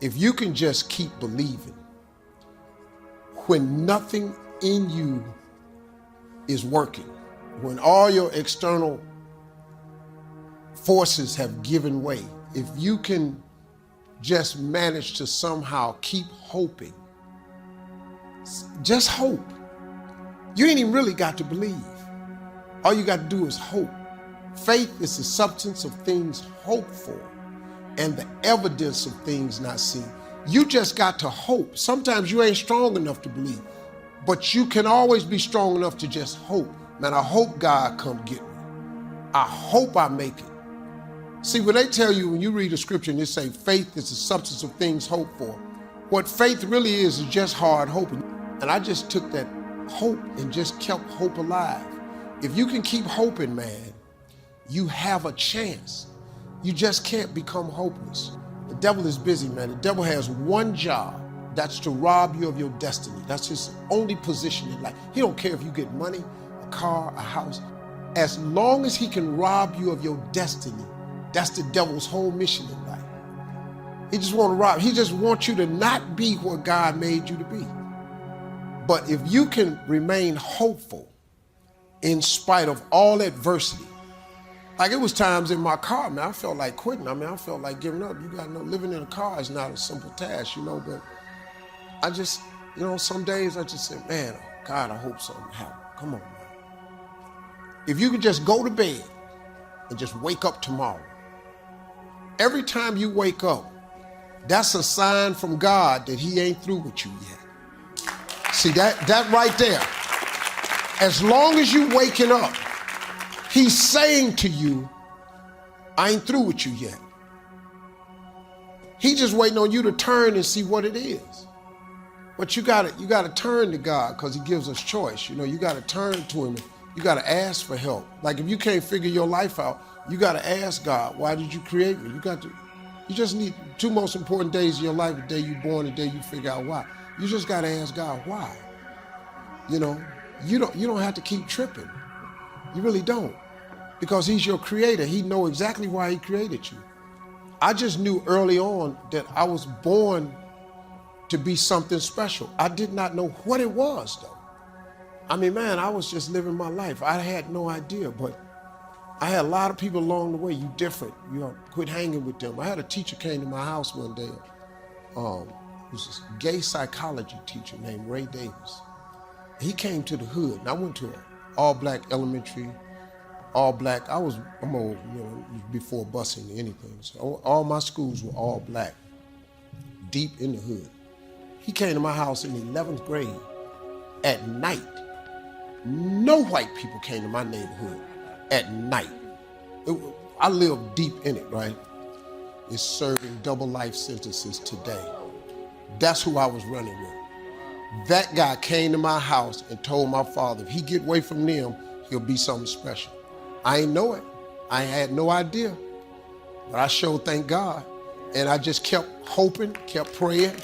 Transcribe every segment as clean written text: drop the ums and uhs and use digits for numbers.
If you can just keep believing, when nothing in you is working, when all your external forces have given way, if you can just manage to somehow keep hoping, just hope. You ain't even really got to believe. All you got to do is hope. Faith is the substance of things hoped for and the evidence of things not seen. You just got to hope. Sometimes you ain't strong enough to believe, but you can always be strong enough to just hope. Man, I hope God come get me. I hope I make it. See, when they tell you, when you read a scripture and they say faith is the substance of things hoped for, what faith really is just hard hoping. And I just took that hope and just kept hope alive. If you can keep hoping, man, you have a chance. You just can't become hopeless. The devil is busy, man. The devil has one job. That's to rob you of your destiny. That's his only position in life. He don't care if you get money, a car, a house. As long as he can rob you of your destiny, that's the devil's whole mission in life. He just wants to rob. He just wants you to not be what God made you to be. But if you can remain hopeful in spite of all adversity, like it was times in my car, man, I felt like quitting. I felt like giving up. You gotta know, living in a car is not a simple task, but I just, some days I just say, man, oh God, I hope something happens. Come on, man. If you could just go to bed and just wake up tomorrow. Every time you wake up, that's a sign from God that he ain't through with you yet. See, that right there. As long as you waking up, he's saying to you, I ain't through with you yet. He just waiting on you to turn and see what it is. But you gotta turn to God because he gives us choice. You gotta turn to him. You gotta ask for help. Like if you can't figure your life out, you gotta ask God, why did you create me? You just need two most important days of your life, the day you're born, the day you figure out why. You just gotta ask God why. You don't have to keep tripping. You really don't. Because he's your creator. He knows exactly why he created you. I just knew early on that I was born to be something special. I did not know what it was though. Man, I was just living my life. I had no idea, but I had a lot of people along the way. You different, quit hanging with them. I had a teacher came to my house one day. He was this gay psychology teacher named Ray Davis. He came to the hood, and I went to an all-black elementary, all-black. I'm old, before busing or anything. So all my schools were all black, deep in the hood. He came to my house in the 11th grade at night. No white people came to my neighborhood at night. I lived deep in it, right? It's serving double life sentences today. That's who I was running with. That guy came to my house and told my father, if he get away from them, he'll be something special. I ain't know it. I had no idea. But I sure thank God. And I just kept hoping, kept praying,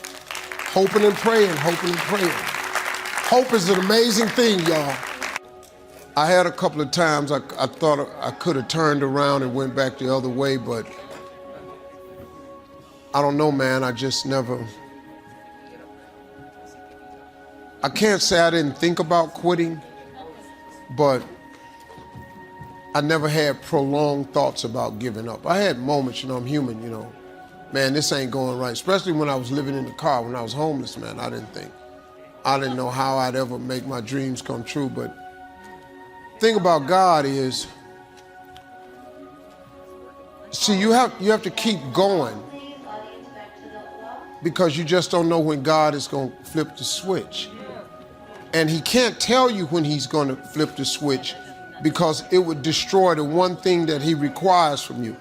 hoping and praying, hoping and praying. Hope is an amazing thing, y'all. I had a couple of times I thought I could have turned around and went back the other way, but I don't know, man. I just never... I can't say I didn't think about quitting, but I never had prolonged thoughts about giving up. I had moments, I'm human, man, this ain't going right. Especially when I was living in the car, when I was homeless, man, I didn't know how I'd ever make my dreams come true. But the thing about God is, see, you have to keep going because you just don't know when God is going to flip the switch. And he can't tell you when he's going to flip the switch because it would destroy the one thing that he requires from you,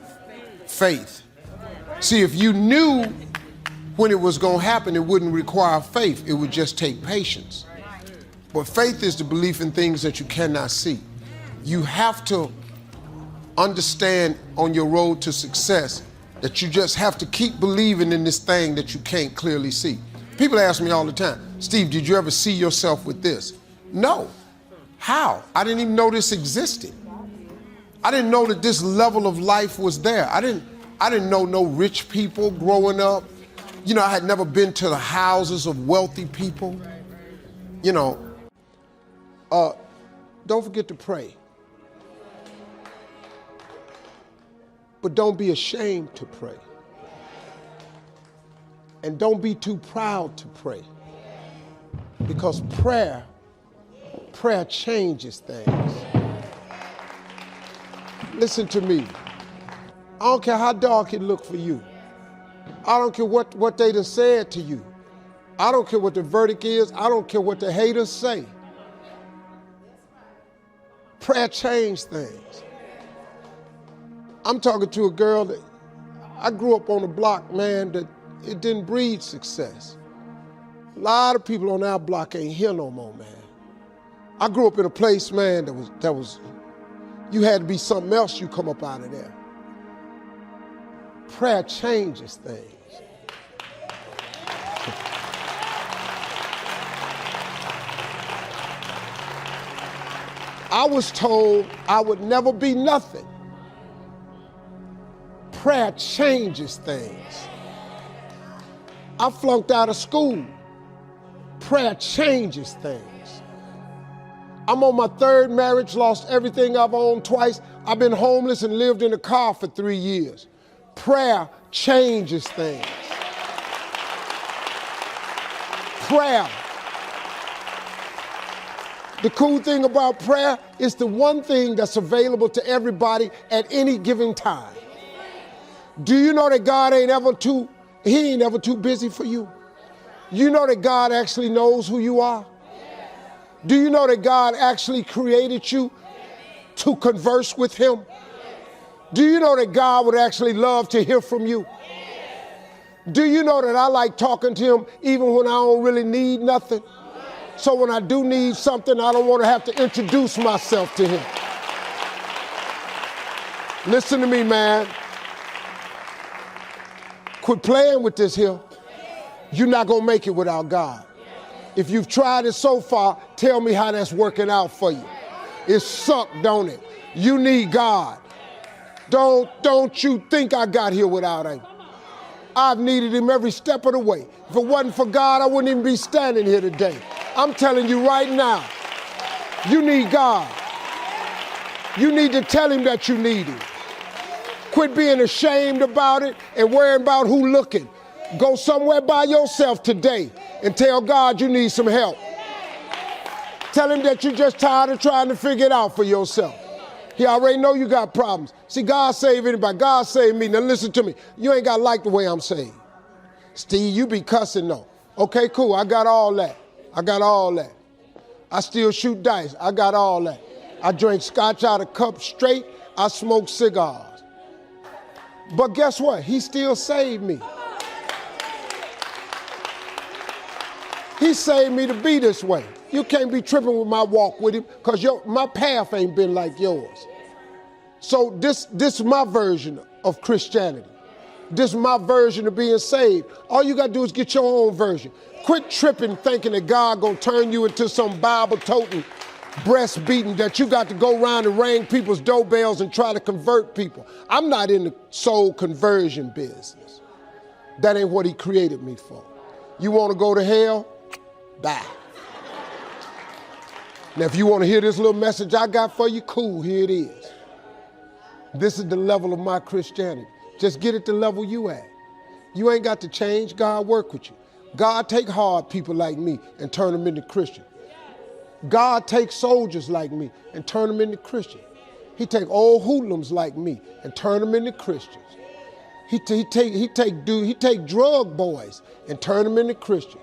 faith. See, if you knew when it was going to happen, it wouldn't require faith. It would just take patience. But faith is the belief in things that you cannot see. You have to understand on your road to success that you just have to keep believing in this thing that you can't clearly see. People ask me all the time, Steve, did you ever see yourself with this? No. How? I didn't even know this existed. I didn't know that this level of life was there. I didn't know no rich people growing up. You know, I had never been to the houses of wealthy people. You know, don't forget to pray. But don't be ashamed to pray. And don't be too proud to pray. Because prayer changes things. Listen to me. I don't care how dark it look for you. I don't care what they done said to you. I don't care what the verdict is. I don't care what the haters say. Prayer changed things. I'm talking to a girl that I grew up on a block, man, that it didn't breed success. A lot of people on our block ain't here no more, man. I grew up in a place, man, that was you had to be something else, you come up out of there. Prayer changes things. I was told I would never be nothing. Prayer changes things. I flunked out of school. Prayer changes things. I'm on my third marriage, lost everything I've owned twice. I've been homeless and lived in a car for 3 years. Prayer changes things. Prayer. The cool thing about prayer is the one thing that's available to everybody at any given time. Do you know that God ain't ever too busy for you? You know that God actually knows who you are? Do you know that God actually created you to converse with him? Do you know that God would actually love to hear from you? Do you know that I like talking to him even when I don't really need nothing? So when I do need something, I don't want to have to introduce myself to him. Listen to me, man. Quit playing with this here. You're not going to make it without God. If you've tried it so far, tell me how that's working out for you. It sucked, don't it? You need God. Don't you think I got here without him. I've needed him every step of the way. If it wasn't for God, I wouldn't even be standing here today. I'm telling you right now, you need God. You need to tell him that you need him. Quit being ashamed about it and worrying about who looking. Go somewhere by yourself today and tell God you need some help. Tell him that you're just tired of trying to figure it out for yourself. He already know you got problems. See, God save anybody. God save me. Now listen to me. You ain't got to like the way I'm saved. Steve, you be cussing though. Okay, cool. I got all that. I got all that. I still shoot dice. I got all that. I drink scotch out of cups straight. I smoke cigars. But guess what? He still saved me. He saved me to be this way. You can't be tripping with my walk with him because my path ain't been like yours. So this is my version of Christianity. This is my version of being saved. All you got to do is get your own version. Quit tripping thinking that God going to turn you into some Bible-toting, breast-beating, that you got to go around and ring people's doorbells and try to convert people. I'm not in the soul conversion business. That ain't what he created me for. You want to go to hell? Bye. Now, if you want to hear this little message I got for you, cool, here it is. This is the level of my Christianity. Just get at the level you at. You ain't got to change. God work with you. God take hard people like me and turn them into Christians. God take soldiers like me and turn them into Christians. He take old hoodlums like me and turn them into Christians. He take drug boys and turn them into Christians.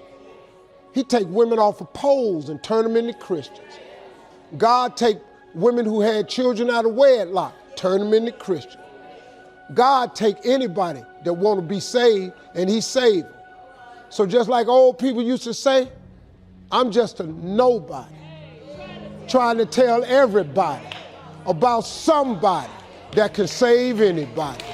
He take women off of poles and turn them into Christians. God take women who had children out of wedlock, turn them into Christians. God take anybody that want to be saved and he save them. So just like old people used to say, I'm just a nobody trying to tell everybody about somebody that can save anybody.